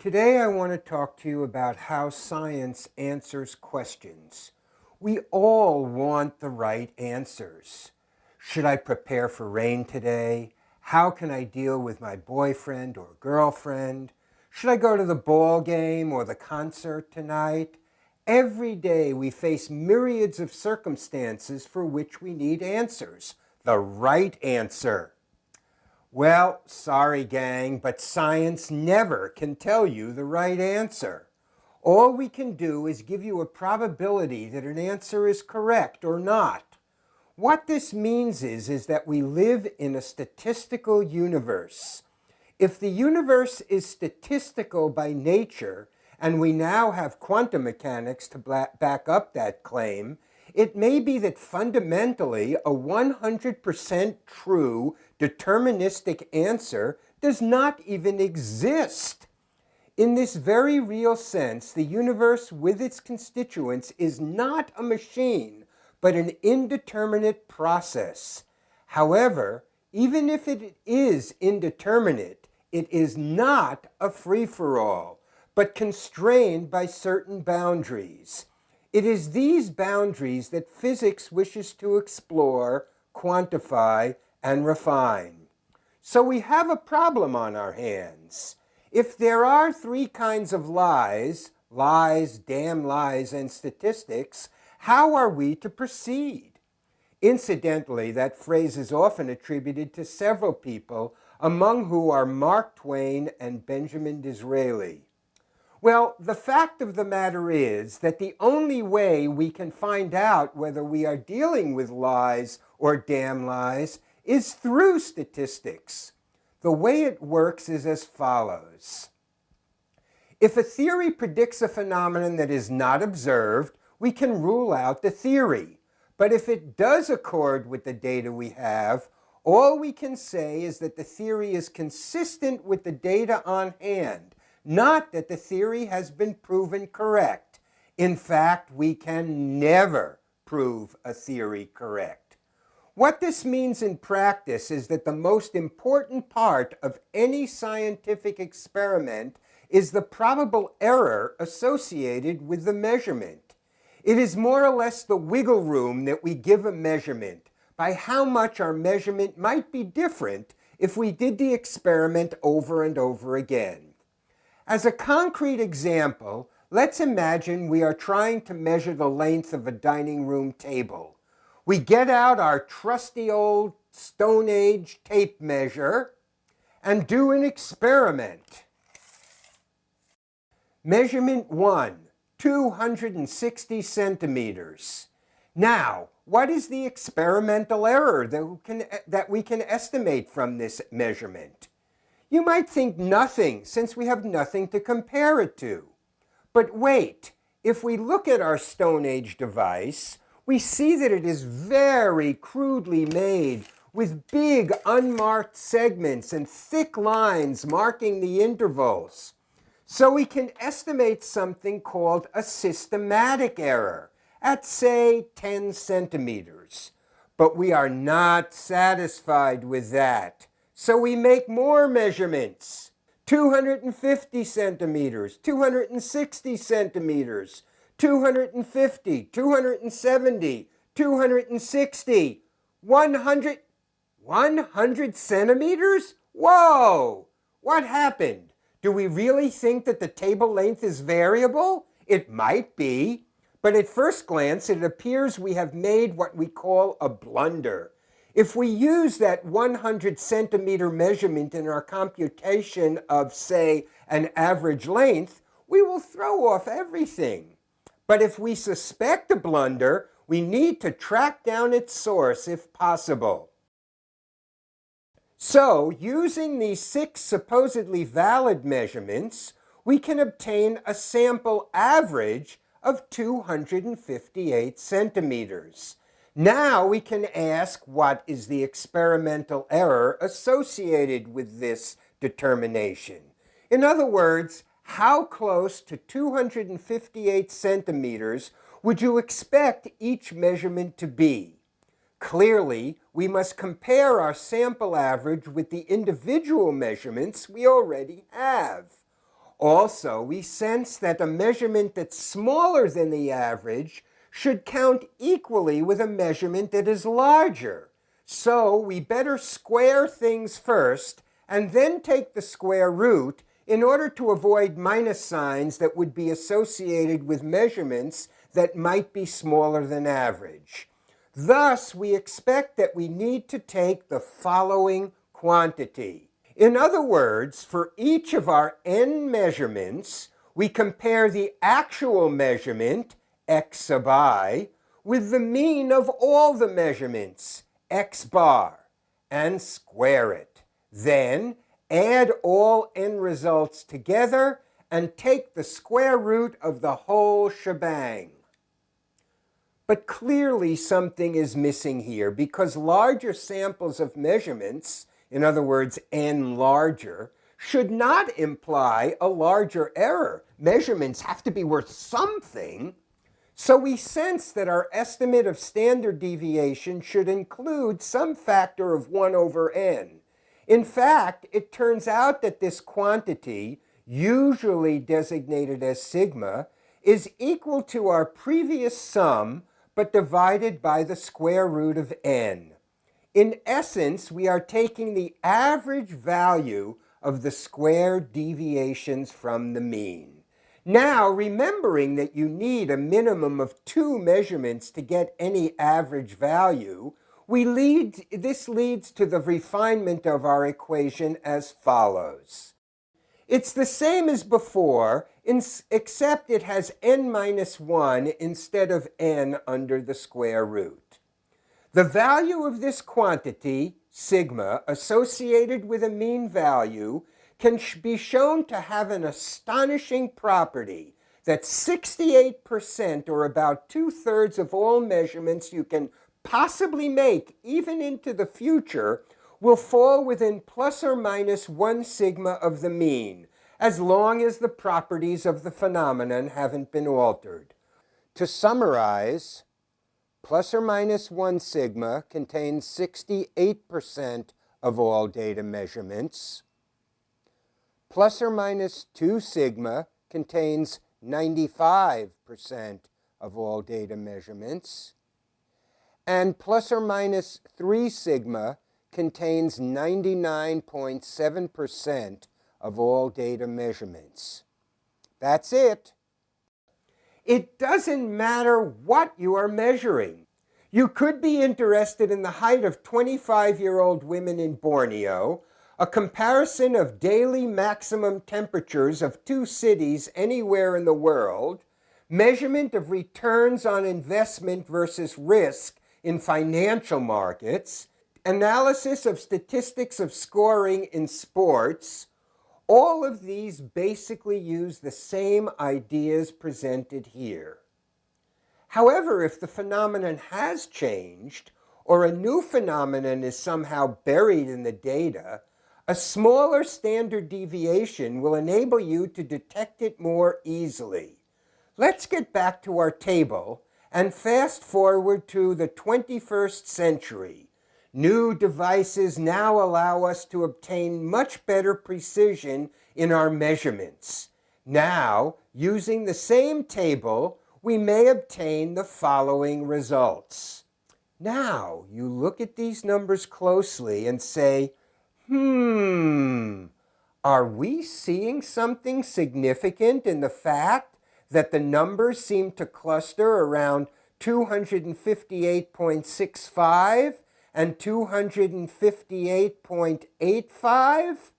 Today I want to talk to you about how science answers questions. We all want the right answers. Should I prepare for rain today? How can I deal with my boyfriend or girlfriend? Should I go to the ball game or the concert tonight? Every day we face myriads of circumstances for which we need answers. The right answer. Well, sorry gang, but science never can tell you the right answer. All we can do is give you a probability that an answer is correct or not. What this means is that we live in a statistical universe. If the universe is statistical by nature, and we now have quantum mechanics to back up that claim, it may be that fundamentally a 100% true deterministic answer does not even exist. In this very real sense, the universe with its constituents is not a machine, but an indeterminate process. However, even if it is indeterminate, it is not a free-for-all, but constrained by certain boundaries. It is these boundaries that physics wishes to explore, quantify, and refine. So we have a problem on our hands. If there are three kinds of lies, damn lies, and statistics, how are we to proceed? Incidentally, that phrase is often attributed to several people, among whom are Mark Twain and Benjamin Disraeli. Well, the fact of the matter is that the only way we can find out whether we are dealing with lies or damn lies is through statistics. The way it works is as follows. If a theory predicts a phenomenon that is not observed, we can rule out the theory. But if it does accord with the data we have, all we can say is that the theory is consistent with the data on hand, not that the theory has been proven correct. In fact, we can never prove a theory correct. What this means in practice is that the most important part of any scientific experiment is the probable error associated with the measurement. It is more or less the wiggle room that we give a measurement, by how much our measurement might be different if we did the experiment over and over again. As a concrete example, let's imagine we are trying to measure the length of a dining room table. We get out our trusty old Stone Age tape measure and do an experiment. Measurement 1, 260 centimeters. Now, what is the experimental error that we can estimate from this measurement? You might think nothing, since we have nothing to compare it to. But wait, if we look at our Stone Age device, we see that it is very crudely made, with big unmarked segments and thick lines marking the intervals. So we can estimate something called a systematic error at, say, 10 centimeters. But we are not satisfied with that. So we make more measurements. 250 centimeters, 260 centimeters, 250, 270, 260, 100 centimeters? Whoa! What happened? Do we really think that the table length is variable? It might be, but at first glance it appears we have made what we call a blunder. If we use that 100 centimeter measurement in our computation of, say, an average length, we will throw off everything. But if we suspect a blunder, we need to track down its source if possible. So, using these 6 supposedly valid measurements, we can obtain a sample average of 258 centimeters. Now we can ask what is the experimental error associated with this determination. In other words, how close to 258 centimeters would you expect each measurement to be? Clearly, we must compare our sample average with the individual measurements we already have. Also, we sense that a measurement that's smaller than the average should count equally with a measurement that is larger. So we better square things first and then take the square root in order to avoid minus signs that would be associated with measurements that might be smaller than average. Thus, we expect that we need to take the following quantity. In other words, for each of our n measurements, we compare the actual measurement, x sub I, with the mean of all the measurements, x bar, and square it. Then, add all n results together and take the square root of the whole shebang. But clearly something is missing here because larger samples of measurements, in other words, n larger, should not imply a larger error. Measurements have to be worth something. So we sense that our estimate of standard deviation should include some factor of 1 over n. In fact, it turns out that this quantity, usually designated as sigma, is equal to our previous sum, but divided by the square root of n. In essence, we are taking the average value of the squared deviations from the mean. Now, remembering that you need a minimum of 2 measurements to get any average value, this leads to the refinement of our equation as follows. It's the same as before, except it has n minus 1 instead of n under the square root. The value of this quantity, sigma, associated with a mean value, can be shown to have an astonishing property that 68%, or about 2/3 of all measurements you can possibly make, even into the future, will fall within plus or minus 1 sigma of the mean, as long as the properties of the phenomenon haven't been altered. To summarize, plus or minus 1 sigma contains 68% of all data measurements. Plus or minus 2 sigma contains 95% of all data measurements. And plus or minus 3 sigma contains 99.7% of all data measurements. That's it. It doesn't matter what you are measuring. You could be interested in the height of 25-year-old women in Borneo, a comparison of daily maximum temperatures of 2 cities anywhere in the world, measurement of returns on investment versus risk in financial markets, analysis of statistics of scoring in sports. All of these basically use the same ideas presented here. However, if the phenomenon has changed, or a new phenomenon is somehow buried in the data, a smaller standard deviation will enable you to detect it more easily. Let's get back to our table and fast forward to the 21st century. New devices now allow us to obtain much better precision in our measurements. Now, using the same table, we may obtain the following results. Now, you look at these numbers closely and say, are we seeing something significant in the fact that the numbers seem to cluster around 258.65 and 258.85?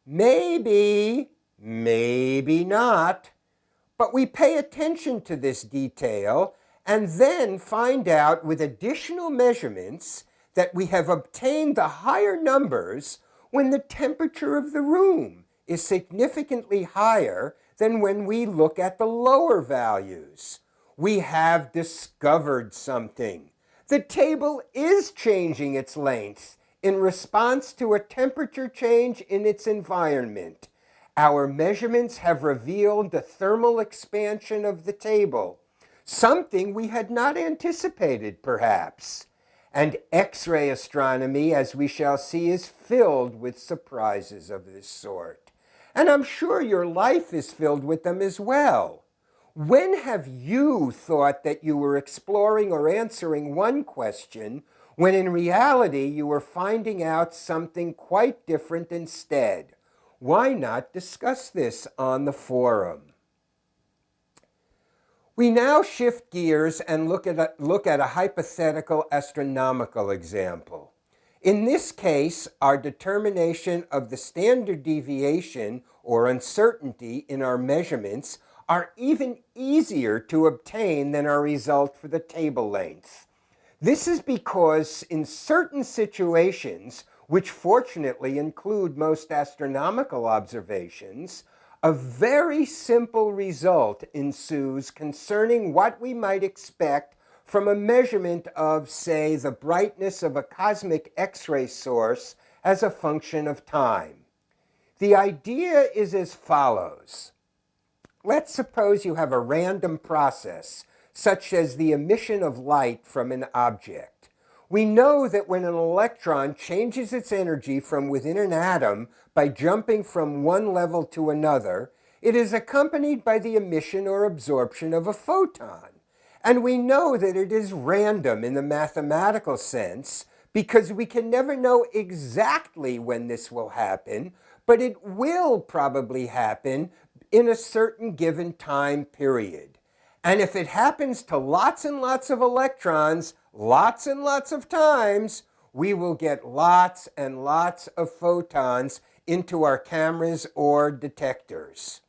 Maybe, maybe not. But we pay attention to this detail and then find out with additional measurements that we have obtained the higher numbers when the temperature of the room is significantly higher than when we look at the lower values. We have discovered something. The table is changing its length in response to a temperature change in its environment. Our measurements have revealed the thermal expansion of the table, something we had not anticipated, perhaps. And X-ray astronomy, as we shall see, is filled with surprises of this sort. And I'm sure your life is filled with them as well. When have you thought that you were exploring or answering one question when in reality you were finding out something quite different instead? Why not discuss this on the forum? We now shift gears and look at a hypothetical astronomical example. In this case, our determination of the standard deviation or uncertainty in our measurements are even easier to obtain than our result for the table length. This is because in certain situations, which fortunately include most astronomical observations, a very simple result ensues concerning what we might expect from a measurement of, say, the brightness of a cosmic X-ray source as a function of time. The idea is as follows. Let's suppose you have a random process, such as the emission of light from an object. We know that when an electron changes its energy from within an atom by jumping from one level to another, it is accompanied by the emission or absorption of a photon. And we know that it is random in the mathematical sense because we can never know exactly when this will happen, but it will probably happen in a certain given time period. And if it happens to lots and lots of electrons, lots and lots of times, we will get lots and lots of photons into our cameras or detectors.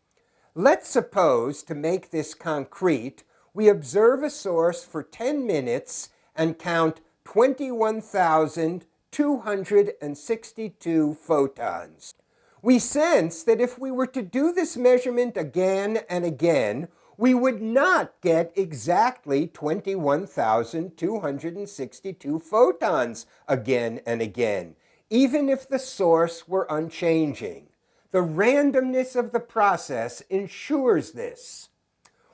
Let's suppose, to make this concrete, we observe a source for 10 minutes and count 21,262 photons. We sense that if we were to do this measurement again and again, we would not get exactly 21,262 photons again and again, even if the source were unchanging. The randomness of the process ensures this.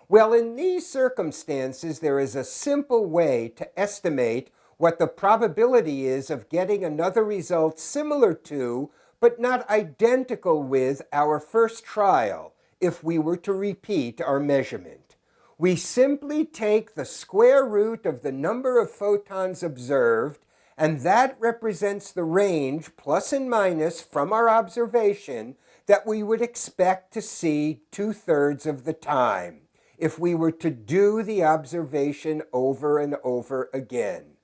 Well, in these circumstances, there is a simple way to estimate what the probability is of getting another result similar to, but not identical with, our first trial if we were to repeat our measurement. We simply take the square root of the number of photons observed, and that represents the range, plus and minus, from our observation that we would expect to see 2/3 of the time if we were to do the observation over and over again.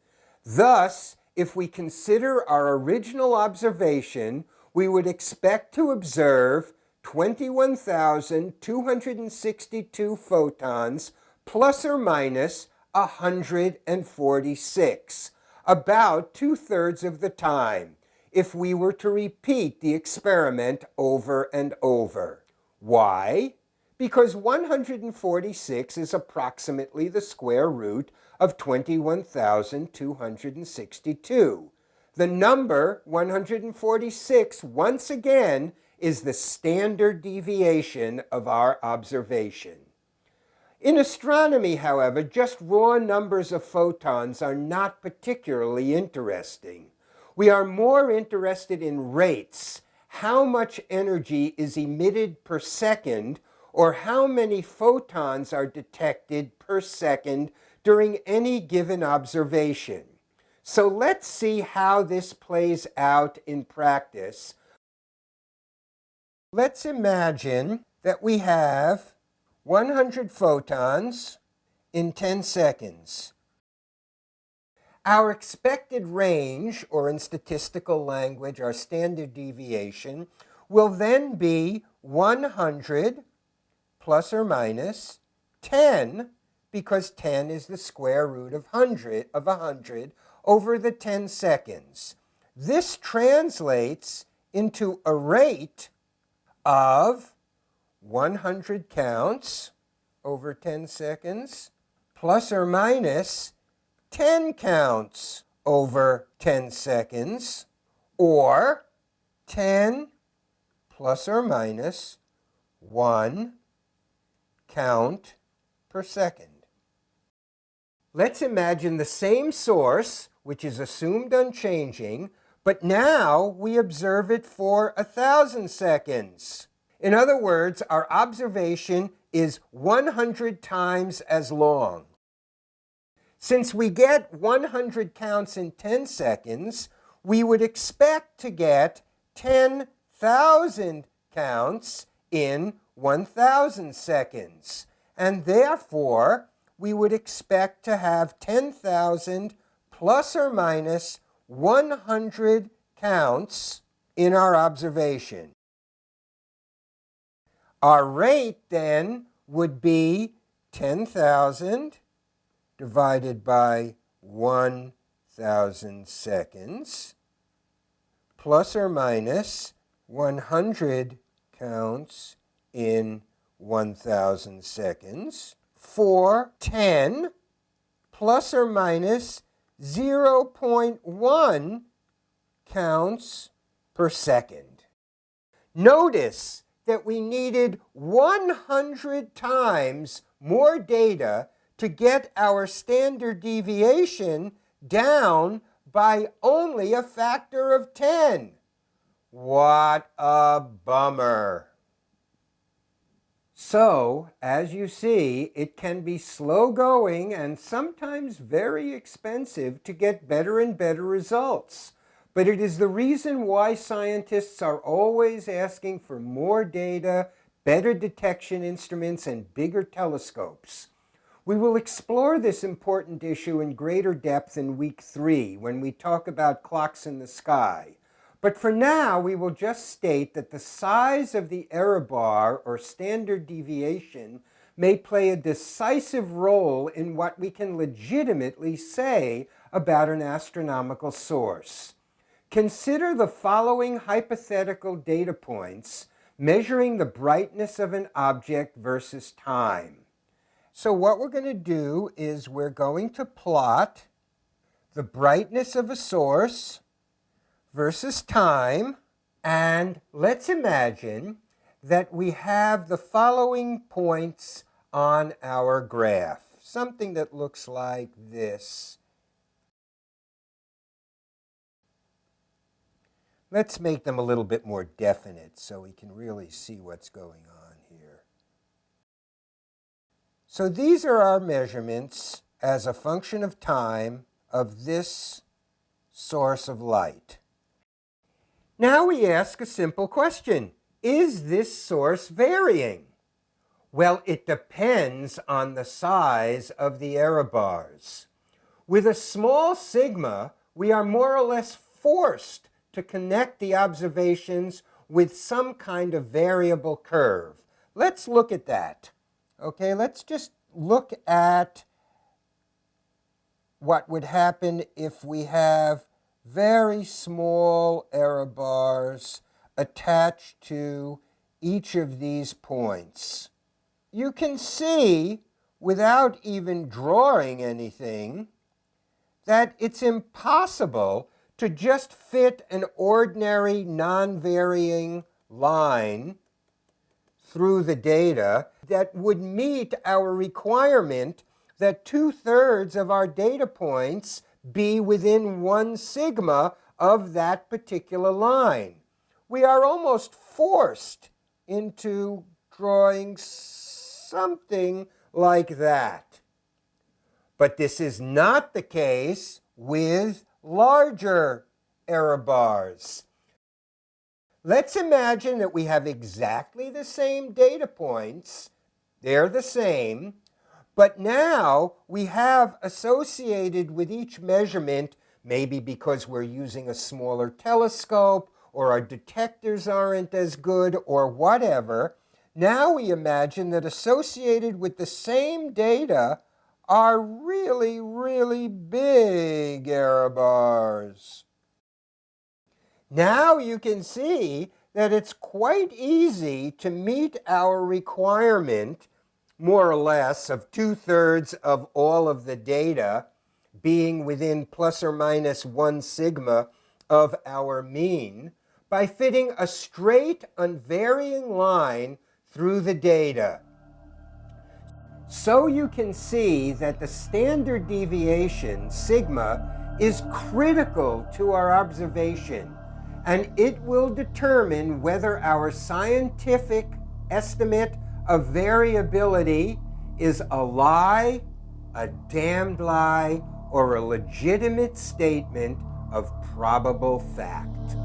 Thus, if we consider our original observation, we would expect to observe 21,262 photons plus or minus 146, about 2/3 of the time, if we were to repeat the experiment over and over. Why? Because 146 is approximately the square root of 21,262. The number 146, once again, is the standard deviation of our observation. In astronomy, however, just raw numbers of photons are not particularly interesting. We are more interested in rates, how much energy is emitted per second, or how many photons are detected per second during any given observation. So let's see how this plays out in practice. Let's imagine that we have 100 photons in 10 seconds. Our expected range, or in statistical language, our standard deviation, will then be 100 plus or minus 10, because 10 is the square root of 100 over the 10 seconds. This translates into a rate of 100 counts over 10 seconds plus or minus 10 counts over 10 seconds, or 10 plus or minus 1 count per second. Let's imagine the same source, which is assumed unchanging, but now we observe it for 1,000 seconds. In other words, our observation is 100 times as long. Since we get 100 counts in 10 seconds, we would expect to get 10,000 counts in 1,000 seconds. And therefore, we would expect to have 10,000 plus or minus 100 counts in our observation. Our rate then would be 10,000 divided by 1,000 seconds plus or minus 100 counts in 1,000 seconds for 10 plus or minus 0.1 counts per second. Notice that we needed 100 times more data to get our standard deviation down by only a factor of 10. What a bummer. So, as you see, it can be slow going and sometimes very expensive to get better and better results. But it is the reason why scientists are always asking for more data, better detection instruments, and bigger telescopes. We will explore this important issue in greater depth in week 3 when we talk about clocks in the sky. But for now, we will just state that the size of the error bar, or standard deviation, may play a decisive role in what we can legitimately say about an astronomical source. Consider the following hypothetical data points measuring the brightness of an object versus time. So what we're going to do is we're going to plot the brightness of a source versus time, and let's imagine that we have the following points on our graph, something that looks like this. Let's make them a little bit more definite so we can really see what's going on here. So these are our measurements as a function of time of this source of light. Now we ask a simple question. Is this source varying? Well, it depends on the size of the error bars. With a small sigma, we are more or less forced to connect the observations with some kind of variable curve. Let's look at that. Okay, let's just look at what would happen if we have very small error bars attached to each of these points. You can see, without even drawing anything, that it's impossible to just fit an ordinary non-varying line through the data that would meet our requirement that 2/3 of our data points be within 1 sigma of that particular line. We are almost forced into drawing something like that. But this is not the case with larger error bars. Let's imagine that we have exactly the same data points. They're the same. But now we have associated with each measurement, maybe because we're using a smaller telescope or our detectors aren't as good or whatever, now we imagine that associated with the same data are really, really big error bars. Now you can see that it's quite easy to meet our requirement, more or less, of 2/3 of all of the data being within plus or minus 1 sigma of our mean by fitting a straight, unvarying line through the data. So you can see that the standard deviation, sigma, is critical to our observation. and it will determine whether our scientific estimate of variability is a lie, a damned lie, or a legitimate statement of probable fact.